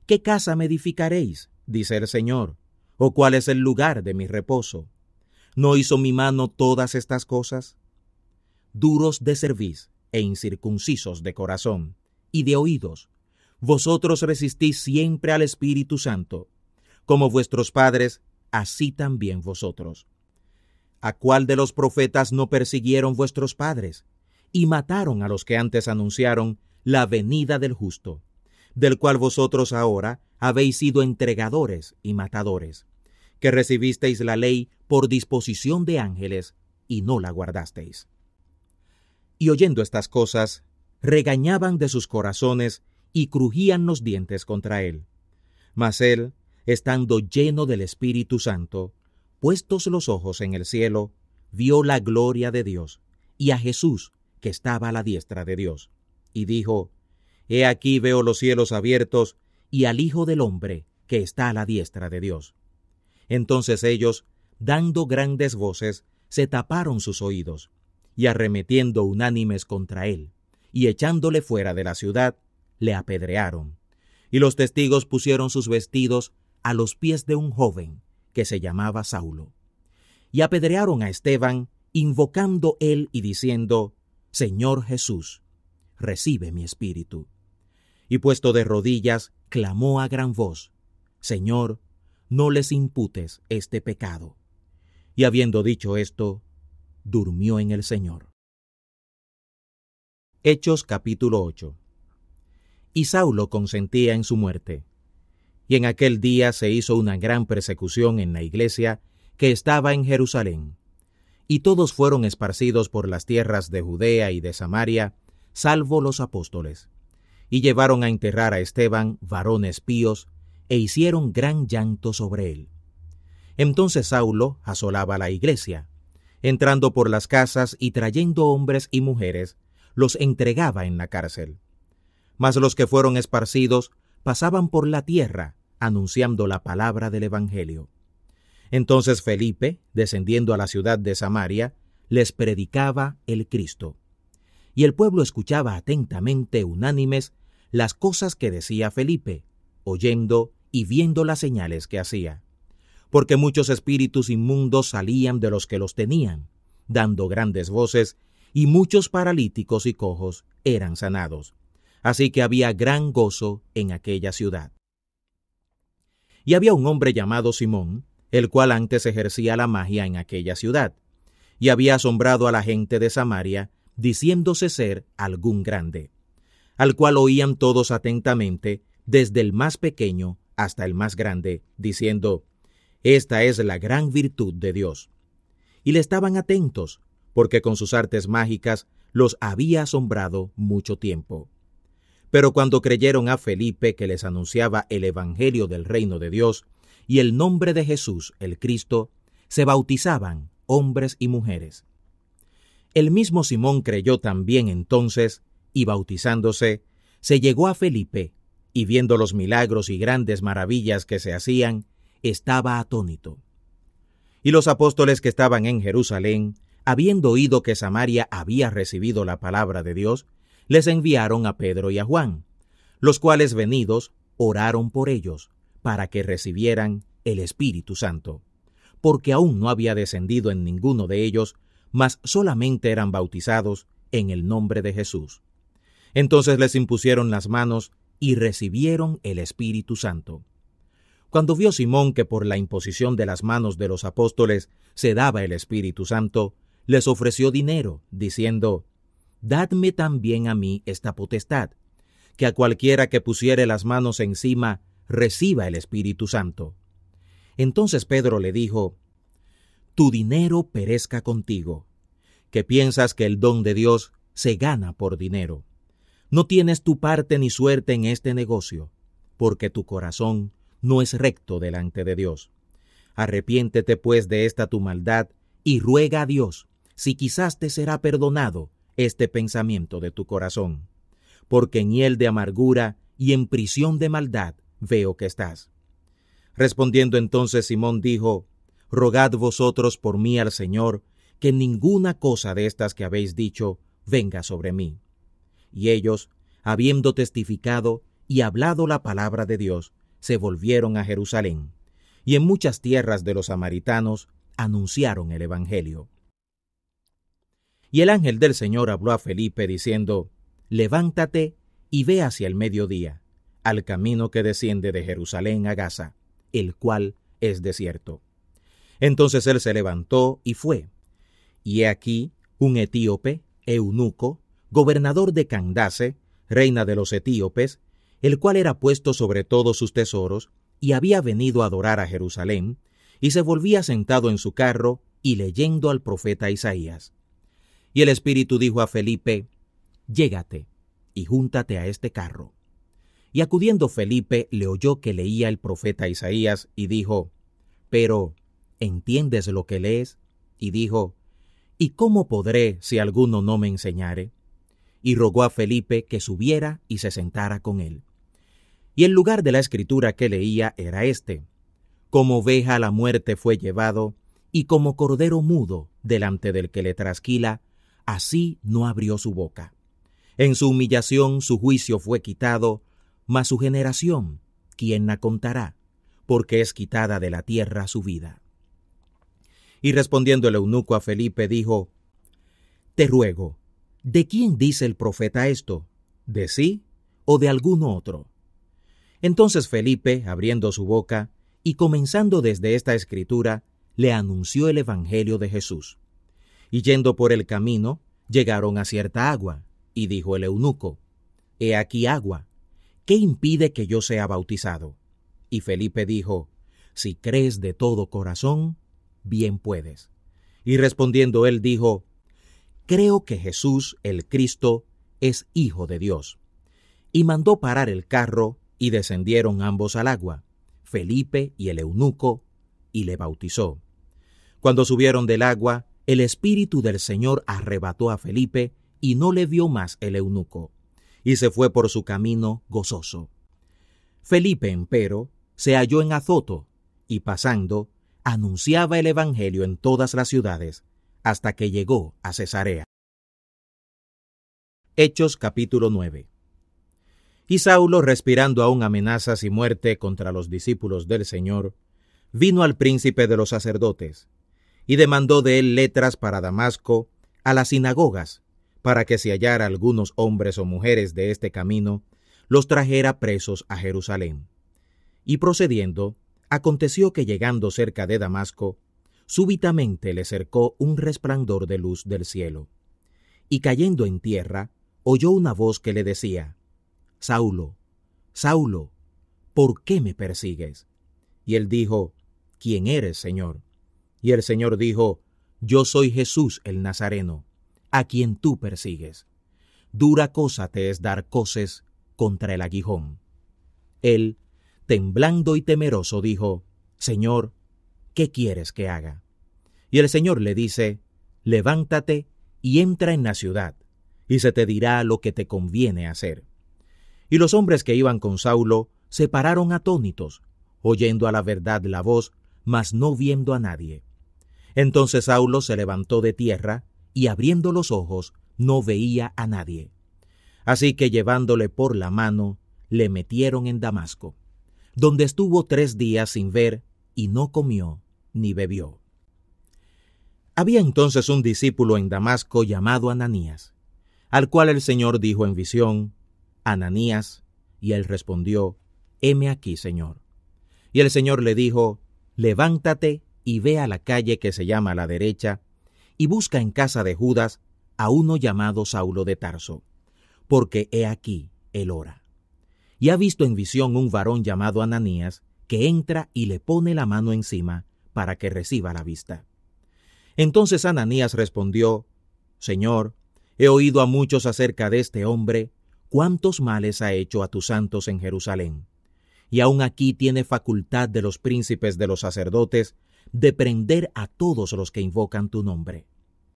¿Qué casa me edificaréis? Dice el Señor. ¿O cuál es el lugar de mi reposo? ¿No hizo mi mano todas estas cosas? Duros de cerviz e incircuncisos de corazón y de oídos, vosotros resistís siempre al Espíritu Santo, como vuestros padres, así también vosotros. ¿A cuál de los profetas no persiguieron vuestros padres? Y mataron a los que antes anunciaron la venida del justo, del cual vosotros ahora habéis sido entregadores y matadores, que recibisteis la ley por disposición de ángeles y no la guardasteis. Y oyendo estas cosas, regañaban de sus corazones y crujían los dientes contra él. Mas él, estando lleno del Espíritu Santo, puestos los ojos en el cielo, vio la gloria de Dios y a Jesús, que estaba a la diestra de Dios, y dijo: He aquí veo los cielos abiertos y al Hijo del Hombre, que está a la diestra de Dios. Entonces ellos, dando grandes voces, se taparon sus oídos, y arremetiendo unánimes contra él, y echándole fuera de la ciudad, le apedrearon. Y los testigos pusieron sus vestidos a los pies de un joven, que se llamaba Saulo. Y apedrearon a Esteban, invocando él y diciendo: Señor Jesús, recibe mi espíritu. Y puesto de rodillas, clamó a gran voz: Señor, no les imputes este pecado. Y habiendo dicho esto, durmió en el Señor. Hechos capítulo 8. Y Saulo consentía en su muerte. Y en aquel día se hizo una gran persecución en la iglesia que estaba en Jerusalén. Y todos fueron esparcidos por las tierras de Judea y de Samaria, salvo los apóstoles. Y llevaron a enterrar a Esteban varones píos, e hicieron gran llanto sobre él. Entonces Saulo asolaba la iglesia, entrando por las casas y trayendo hombres y mujeres, los entregaba en la cárcel. Mas los que fueron esparcidos pasaban por la tierra, anunciando la palabra del Evangelio. Entonces Felipe, descendiendo a la ciudad de Samaria, les predicaba el Cristo. Y el pueblo escuchaba atentamente, unánimes, las cosas que decía Felipe, oyendo y viendo las señales que hacía. Porque muchos espíritus inmundos salían de los que los tenían, dando grandes voces, y muchos paralíticos y cojos eran sanados. Así que había gran gozo en aquella ciudad. Y había un hombre llamado Simón, el cual antes ejercía la magia en aquella ciudad, y había asombrado a la gente de Samaria, diciéndose ser algún grande, al cual oían todos atentamente, desde el más pequeño hasta el más grande, diciendo: Esta es la gran virtud de Dios. Y le estaban atentos, porque con sus artes mágicas los había asombrado mucho tiempo. Pero cuando creyeron a Felipe, que les anunciaba el evangelio del reino de Dios y el nombre de Jesús el Cristo, se bautizaban hombres y mujeres. El mismo Simón creyó también entonces, y bautizándose, se llegó a Felipe, y viendo los milagros y grandes maravillas que se hacían, estaba atónito. Y los apóstoles que estaban en Jerusalén, habiendo oído que Samaria había recibido la palabra de Dios, les enviaron a Pedro y a Juan, los cuales venidos oraron por ellos, para que recibieran el Espíritu Santo, porque aún no había descendido en ninguno de ellos, mas solamente eran bautizados en el nombre de Jesús. Entonces les impusieron las manos y recibieron el Espíritu Santo. Cuando vio Simón que por la imposición de las manos de los apóstoles se daba el Espíritu Santo, les ofreció dinero, diciendo: Dadme también a mí esta potestad, que a cualquiera que pusiere las manos encima reciba el Espíritu Santo. Entonces Pedro le dijo: Tu dinero perezca contigo, que piensas que el don de Dios se gana por dinero. No tienes tu parte ni suerte en este negocio, porque tu corazón no es recto delante de Dios. Arrepiéntete pues de esta tu maldad y ruega a Dios, si quizás te será perdonado este pensamiento de tu corazón, porque en hiel de amargura y en prisión de maldad veo que estás. Respondiendo entonces Simón dijo: Rogad vosotros por mí al Señor, que ninguna cosa de estas que habéis dicho venga sobre mí. Y ellos, habiendo testificado, y hablado la palabra de Dios, se volvieron a Jerusalén, y en muchas tierras de los samaritanos anunciaron el evangelio. Y el ángel del Señor habló a Felipe diciendo: levántate y ve hacia el mediodía, al camino que desciende de Jerusalén a Gaza, el cual es desierto. Entonces él se levantó y fue. Y he aquí un etíope, eunuco, gobernador de Candace, reina de los etíopes, el cual era puesto sobre todos sus tesoros, y había venido a adorar a Jerusalén, y se volvía sentado en su carro y leyendo al profeta Isaías. Y el Espíritu dijo a Felipe: llégate y júntate a este carro. Y acudiendo Felipe le oyó que leía el profeta Isaías, y dijo: pero, ¿entiendes lo que lees? Y dijo: ¿y cómo podré si alguno no me enseñare? Y rogó a Felipe que subiera y se sentara con él. Y el lugar de la escritura que leía era este: como oveja a la muerte fue llevado, y como cordero mudo delante del que le trasquila, así no abrió su boca. En su humillación su juicio fue quitado, mas su generación, ¿quién la contará? Porque es quitada de la tierra su vida. Y respondiendo el eunuco a Felipe dijo: te ruego, ¿de quién dice el profeta esto? ¿De sí o de algún otro? Entonces Felipe, abriendo su boca, y comenzando desde esta escritura, le anunció el evangelio de Jesús. Y yendo por el camino, llegaron a cierta agua, y dijo el eunuco: he aquí agua, ¿qué impide que yo sea bautizado? Y Felipe dijo: si crees de todo corazón, bien puedes. Y respondiendo él dijo: creo que Jesús, el Cristo, es Hijo de Dios. Y mandó parar el carro, y descendieron ambos al agua, Felipe y el eunuco, y le bautizó. Cuando subieron del agua, el Espíritu del Señor arrebató a Felipe, y no le vio más el eunuco, y se fue por su camino gozoso. Felipe, empero, se halló en Azoto, y pasando, anunciaba el evangelio en todas las ciudades, hasta que llegó a Cesarea. Hechos capítulo 9. Y Saulo, respirando aún amenazas y muerte contra los discípulos del Señor, vino al príncipe de los sacerdotes, y demandó de él letras para Damasco, a las sinagogas, para que si hallara algunos hombres o mujeres de este camino, los trajera presos a Jerusalén. Y procediendo, aconteció que llegando cerca de Damasco, súbitamente le cercó un resplandor de luz del cielo. Y cayendo en tierra, oyó una voz que le decía: Saulo, Saulo, ¿por qué me persigues? Y él dijo: ¿quién eres, Señor? Y el Señor dijo: yo soy Jesús el Nazareno, a quien tú persigues. Dura cosa te es dar coces contra el aguijón. Él, temblando y temeroso, dijo: Señor, ¿qué quieres que haga? Y el Señor le dice: levántate y entra en la ciudad, y se te dirá lo que te conviene hacer. Y los hombres que iban con Saulo se pararon atónitos, oyendo a la verdad la voz, mas no viendo a nadie. Entonces Saulo se levantó de tierra, y abriendo los ojos, no veía a nadie. Así que llevándole por la mano, le metieron en Damasco, donde estuvo 3 días sin ver, y no comió ni bebió. Había entonces un discípulo en Damasco llamado Ananías, al cual el Señor dijo en visión: Ananías, y él respondió: heme aquí, Señor. Y el Señor le dijo: levántate y ve a la calle que se llama a la derecha, y busca en casa de Judas a uno llamado Saulo de Tarso, porque he aquí él ora. Y ha visto en visión un varón llamado Ananías, que entra y le pone la mano encima para que reciba la vista. Entonces Ananías respondió: Señor, he oído a muchos acerca de este hombre, cuántos males ha hecho a tus santos en Jerusalén. Y aún aquí tiene facultad de los príncipes de los sacerdotes de prender a todos los que invocan tu nombre.